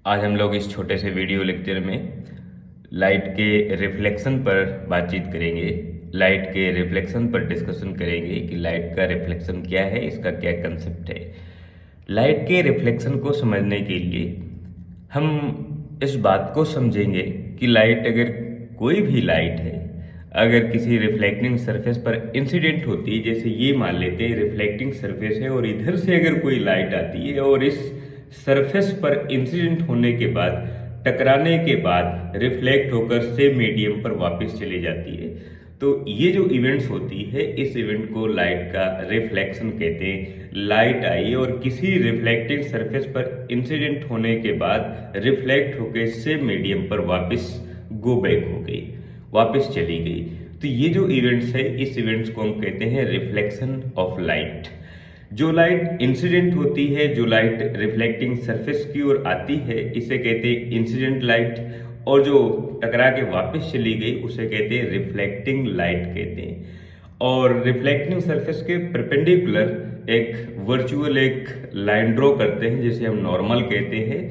आज हम लोग इस छोटे से वीडियो लेक्चर में लाइट के रिफ्लेक्शन पर बातचीत करेंगे। लाइट के रिफ्लेक्शन पर डिस्कशन करेंगे कि लाइट का रिफ्लेक्शन क्या है, इसका क्या कंसेप्ट है। लाइट के रिफ्लेक्शन को समझने के लिए हम इस बात को समझेंगे कि लाइट, अगर कोई भी लाइट है, अगर किसी रिफ्लेक्टिंग सरफेस पर इंसिडेंट होती है, जैसे ये मान लेते हैं रिफ्लेक्टिंग सरफेस है और इधर से अगर कोई लाइट आती है और इस सरफेस पर इंसिडेंट होने के बाद, टकराने के बाद रिफ्लेक्ट होकर सेम मीडियम पर वापस चली जाती है, तो ये जो इवेंट्स होती है, इस इवेंट को लाइट का रिफ्लेक्शन कहते हैं। लाइट आई और किसी रिफ्लेक्टिंग सरफेस पर इंसिडेंट होने के बाद रिफ्लेक्ट होकर सेम मीडियम पर वापस गो बैक हो गई, वापस चली गई। तो ये जो इवेंट्स है, इस इवेंट्स को हम कहते हैं रिफ्लेक्शन ऑफ लाइट। जो लाइट इंसिडेंट होती है, जो लाइट रिफ्लेक्टिंग सरफेस की ओर आती है, इसे कहते हैं इंसिडेंट लाइट, और जो टकरा के वापस चली गई उसे कहते हैं रिफ्लेक्टिंग लाइट कहते हैं। और रिफ्लेक्टिंग सरफेस के परपेंडिकुलर एक वर्चुअल एक लाइन ड्रॉ करते हैं, जिसे हम नॉर्मल कहते हैं।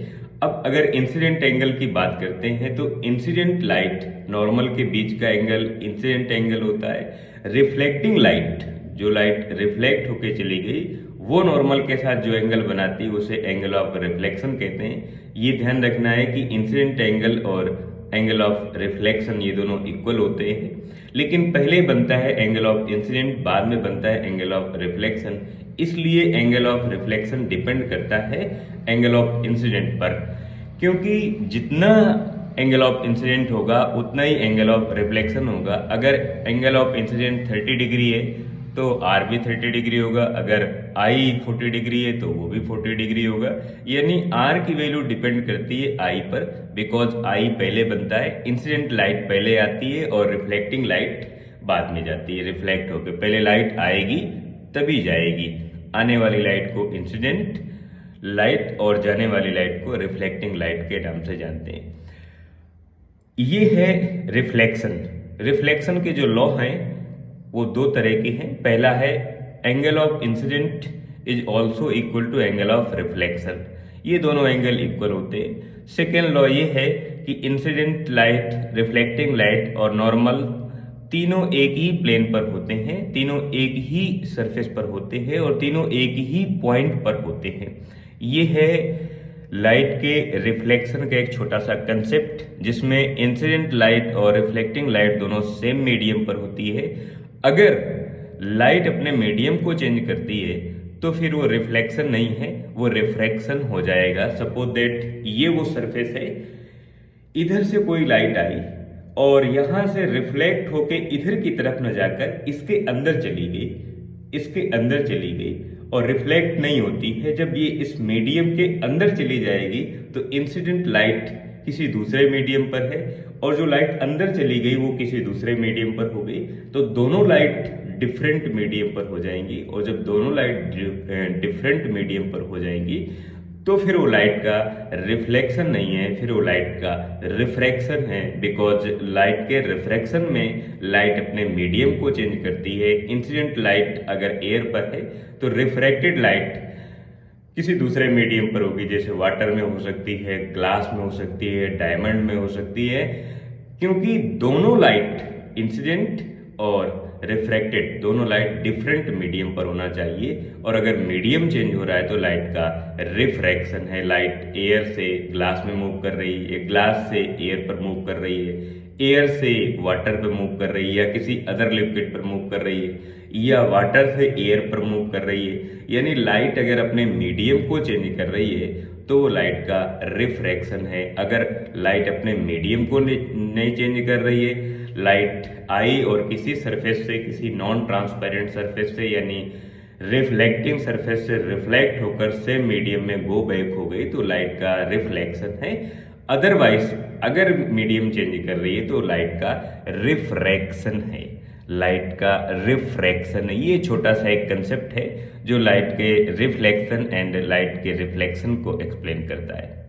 अब अगर इंसिडेंट एंगल की बात करते हैं तो इंसिडेंट लाइट नॉर्मल के बीच का एंगल इंसिडेंट एंगल होता है। रिफ्लेक्टिंग लाइट, जो लाइट रिफ्लेक्ट होके चली गई, वो नॉर्मल के साथ जो एंगल बनाती है उसे एंगल ऑफ रिफ्लेक्शन कहते हैं। ये ध्यान रखना है कि इंसिडेंट एंगल और एंगल ऑफ रिफ्लेक्शन ये दोनों इक्वल होते हैं, लेकिन पहले बनता है एंगल ऑफ इंसिडेंट, बाद में बनता है एंगल ऑफ रिफ्लेक्शन। इसलिए एंगल ऑफ रिफ्लेक्शन डिपेंड करता है एंगल ऑफ इंसिडेंट पर, क्योंकि जितना एंगल ऑफ इंसिडेंट होगा उतना ही एंगल ऑफ रिफ्लेक्शन होगा। अगर एंगल ऑफ इंसिडेंट 30 डिग्री है तो आर भी 30 डिग्री होगा, अगर आई 40 डिग्री है तो वो भी 40 डिग्री होगा। यानी आर की वैल्यू डिपेंड करती है आई पर, बिकॉज आई पहले बनता है, इंसिडेंट लाइट पहले आती है और रिफ्लेक्टिंग लाइट बाद में जाती है। रिफ्लेक्ट होकर पहले लाइट आएगी तभी जाएगी। आने वाली लाइट को इंसिडेंट लाइट और जाने वाली लाइट को रिफ्लेक्टिंग लाइट के नाम से जानते हैं। ये है रिफ्लेक्शन। रिफ्लेक्शन के जो लॉ हैं वो दो तरह के हैं। पहला है angle of incident is also equal to angle of reflection, ये दोनों एंगल इक्वल होते हैं। सेकेंड लॉ ये है कि इंसिडेंट लाइट, रिफ्लेक्टिंग लाइट और नॉर्मल तीनों एक ही प्लेन पर होते हैं, तीनों एक ही सरफेस पर होते हैं और तीनों एक ही पॉइंट पर होते हैं। ये है लाइट के रिफ्लेक्शन का एक छोटा सा कंसेप्ट, जिसमें इंसिडेंट लाइट और रिफ्लेक्टिंग लाइट दोनों सेम मीडियम पर होती है। अगर लाइट अपने मीडियम को चेंज करती है तो फिर वो रिफ्लेक्शन नहीं है, वो रिफ्रैक्शन हो जाएगा। सपोज दैट ये वो सरफेस है, इधर से कोई लाइट आई और यहां से रिफ्लेक्ट होके इधर की तरफ न जाकर इसके अंदर चली गई, इसके अंदर चली गई और रिफ्लेक्ट नहीं होती है। जब ये इस मीडियम के अंदर चली जाएगी तो इंसिडेंट लाइट किसी दूसरे मीडियम पर है और जो लाइट अंदर चली गई वो किसी दूसरे मीडियम पर हो गई, तो दोनों लाइट डिफरेंट मीडियम पर हो जाएंगी। और जब दोनों लाइट डिफरेंट मीडियम पर हो जाएंगी तो फिर वो लाइट का रिफ्लेक्शन नहीं है, फिर वो लाइट का रिफ्रैक्शन है। बिकॉज लाइट के रिफ्रैक्शन में लाइट अपने मीडियम को चेंज करती है। इंसिडेंट लाइट अगर एयर पर है तो रिफ्रैक्टेड लाइट किसी दूसरे मीडियम पर होगी, जैसे वाटर में हो सकती है, ग्लास में हो सकती है, डायमंड में हो सकती है, क्योंकि दोनों लाइट इंसिडेंट और रिफ्रैक्टेड दोनों लाइट डिफरेंट मीडियम पर होना चाहिए। और अगर मीडियम चेंज हो रहा है तो लाइट का रिफ्रैक्शन है। लाइट एयर से ग्लास में मूव कर रही है, ग्लास से एयर पर मूव कर रही है, एयर से वाटर पर मूव कर रही है, या किसी अदर लिक्विड पर मूव कर रही है, या वाटर से एयर पर मूव कर रही है। यानी लाइट अगर अपने मीडियम को चेंज कर रही है तो वो लाइट का रिफ्रैक्शन है। अगर लाइट अपने मीडियम को नहीं चेंज कर रही है, लाइट आई और किसी सरफेस से, किसी नॉन ट्रांसपेरेंट सरफेस से यानी रिफ्लेक्टिंग सरफेस से रिफ्लेक्ट होकर सेम मीडियम में गो बैक हो गई, तो लाइट का रिफ्लेक्शन है। अदरवाइज अगर मीडियम चेंज कर रही है तो लाइट का रिफ्रैक्शन है, लाइट का रिफ्रैक्शन है। ये छोटा सा एक कंसेप्ट है जो लाइट के रिफ्लेक्शन एंड लाइट के रिफ्लेक्शन को एक्सप्लेन करता है।